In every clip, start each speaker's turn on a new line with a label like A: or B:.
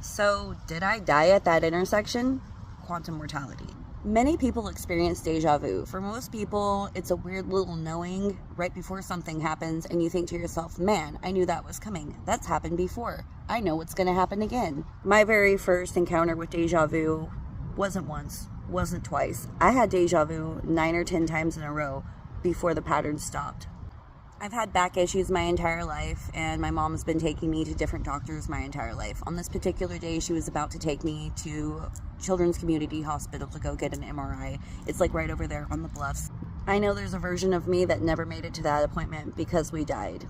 A: So, did I die at that intersection? Quantum mortality. Many people experience deja vu. For most people, it's a weird little knowing right before something happens, and you think to yourself, man, I knew that was coming. That's happened before. I know what's going to happen again. My very first encounter with deja vu wasn't once, wasn't twice. I had deja vu 9 or 10 times in a row before the pattern stopped. I've had back issues my entire life, and my mom's been taking me to different doctors my entire life. On this particular day, she was about to take me to Children's Community Hospital to go get an MRI. It's like right over there on the bluffs. I know there's a version of me that never made it to that appointment because we died.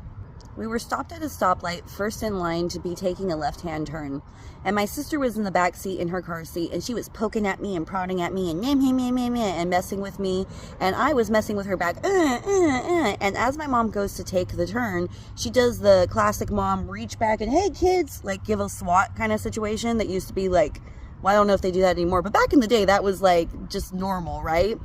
A: We were stopped at a stoplight, first in line to be taking a left-hand turn. And my sister was in the back seat in her car seat, and she was poking at me and prodding at me and and messing with me. And I was messing with her back. And as my mom goes to take the turn, she does the classic mom reach back and, hey kids, like give a SWAT kind of situation that used to be like, well, I don't know if they do that anymore, but back in the day, that was like just normal, right?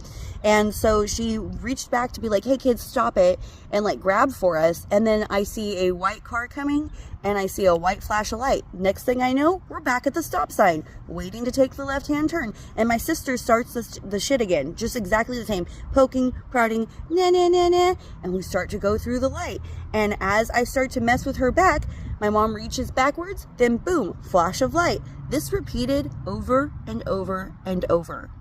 A: And so she reached back to be like, hey kids, stop it, and like grab for us. And then I see a white car coming, and I see a white flash of light. Next thing I know, we're back at the stop sign, waiting to take the left-hand turn. And my sister starts the shit again, just exactly the same, poking, prodding, and we start to go through the light. And as I start to mess with her back, my mom reaches backwards, then boom, flash of light. This repeated over and over and over.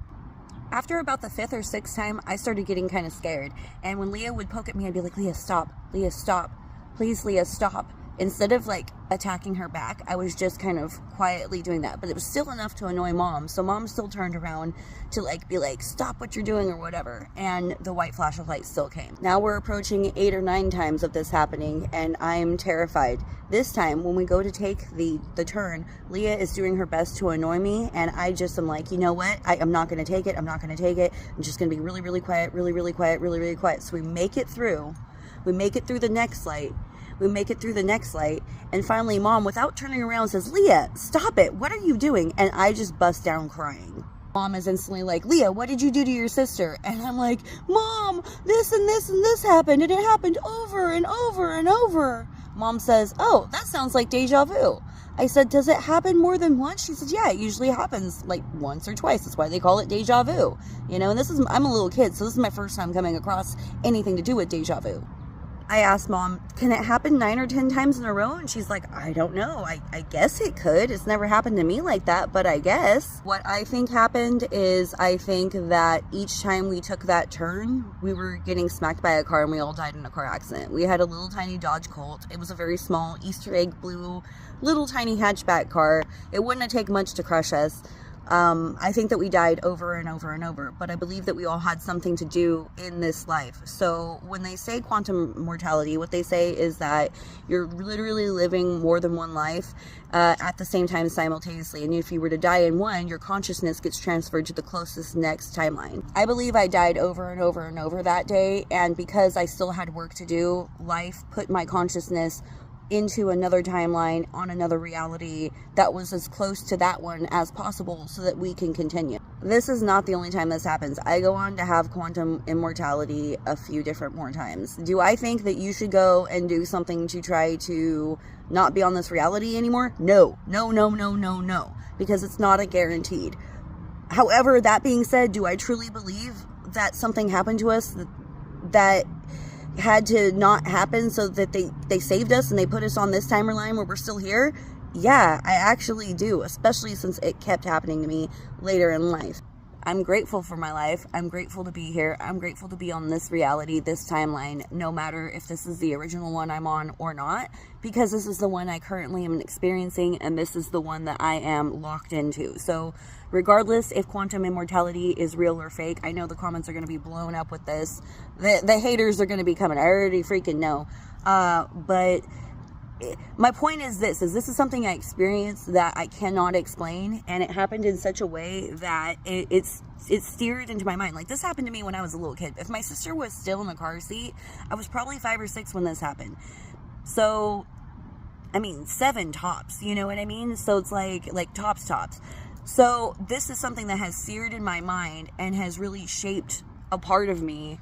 A: After about the 5th or 6th time, I started getting kind of scared. And when Leah would poke at me, I'd be like, Leah, stop. Leah, stop. Please, Leah, stop. Instead of like attacking her back, I was just kind of quietly doing that. But it was still enough to annoy mom. So mom still turned around to like be like, stop what you're doing or whatever. And the white flash of light still came. Now we're approaching 8 or 9 times of this happening, and I'm terrified. This time, when we go to take the turn, Leah is doing her best to annoy me, and I just am like, you know what? I'm not going to take it. I'm not going to take it. I'm just going to be really, really quiet, really, really quiet, really, really quiet. So we make it through. We make it through the next light. We make it through the next light, and finally mom, without turning around, says, Leah, stop it. What are you doing? And I just bust down crying. Mom is instantly like, Leah, what did you do to your sister? And I'm like, Mom, this and this and this happened, and it happened over and over and over. Mom says, oh, that sounds like deja vu. I said, does it happen more than once? She said, yeah, it usually happens like once or twice. That's why they call it deja vu. You know, and I'm a little kid, so this is my first time coming across anything to do with deja vu. I asked mom, can it happen 9 or 10 times in a row? And she's like, I don't know. I guess it could. It's never happened to me like that, but I guess. What I think happened is I think that each time we took that turn, we were getting smacked by a car and we all died in a car accident. We had a little tiny Dodge Colt. It was a very small Easter egg blue, little tiny hatchback car. It wouldn't have taken much to crush us. I think that we died over and over and over, but I believe that we all had something to do in this life. So when they say quantum mortality, what they say is that you're literally living more than one life at the same time simultaneously. And if you were to die in one, your consciousness gets transferred to the closest next timeline. I believe I died over and over and over that day. And because I still had work to do, life put my consciousness into another timeline on another reality that was as close to that one as possible so that we can continue. This is not the only time this happens. I go on to have quantum immortality a few different more times. Do I think that you should go and do something to try to not be on this reality anymore? No, because it's not a guaranteed. However, that being said, do I truly believe that something happened to us that had to not happen so that they saved us and they put us on this timeline where we're still here? Yeah, I actually do, especially since it kept happening to me later in life. I'm grateful for my life. I'm grateful to be here. I'm grateful to be on this reality, this timeline, no matter if this is the original one I'm on or not, because this is the one I currently am experiencing, and this is the one that I am locked into. So regardless if quantum immortality is real or fake, I know the comments are going to be blown up with this. The haters are going to be coming. I already freaking know. But my point is this is something I experienced that I cannot explain, and it happened in such a way that it's steered into my mind. Like, this happened to me when I was a little kid. If my sister was still in the car seat, I was probably 5 or 6 when this happened. So, I mean, 7 tops, you know what I mean? So it's like tops. So this is something that has seared in my mind and has really shaped a part of me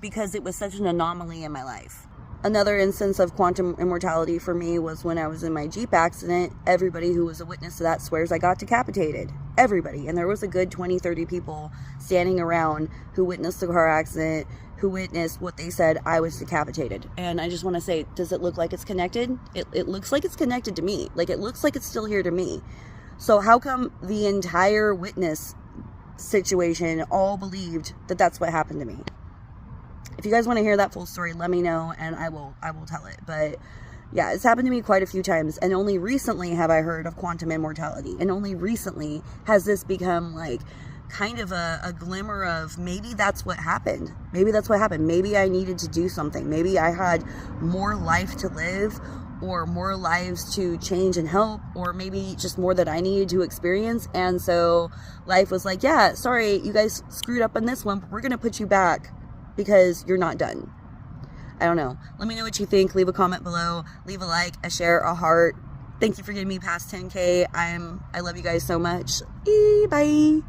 A: because it was such an anomaly in my life. Another instance of quantum immortality for me was when I was in my Jeep accident. Everybody who was a witness to that swears I got decapitated. Everybody. And there was a good 20, 30 people standing around who witnessed the car accident, who witnessed what they said I was decapitated. And I just want to say, does it look like it's connected? It looks like it's connected to me. Like, it looks like it's still here to me. So how come the entire witness situation all believed that that's what happened to me? If you guys want to hear that full story, let me know and I will tell it. But yeah, it's happened to me quite a few times, and only recently have I heard of quantum immortality, and only recently has this become like kind of a glimmer of maybe that's what happened. Maybe that's what happened. Maybe I needed to do something. Maybe I had more life to live, or more lives to change and help, or maybe just more that I needed to experience. And so life was like, yeah, sorry, you guys screwed up on this one, but we're going to put you back because you're not done. I don't know. Let me know what you think. Leave a comment below. Leave a like, a share, a heart. Thank you for getting me past 10K. I love you guys so much. Bye.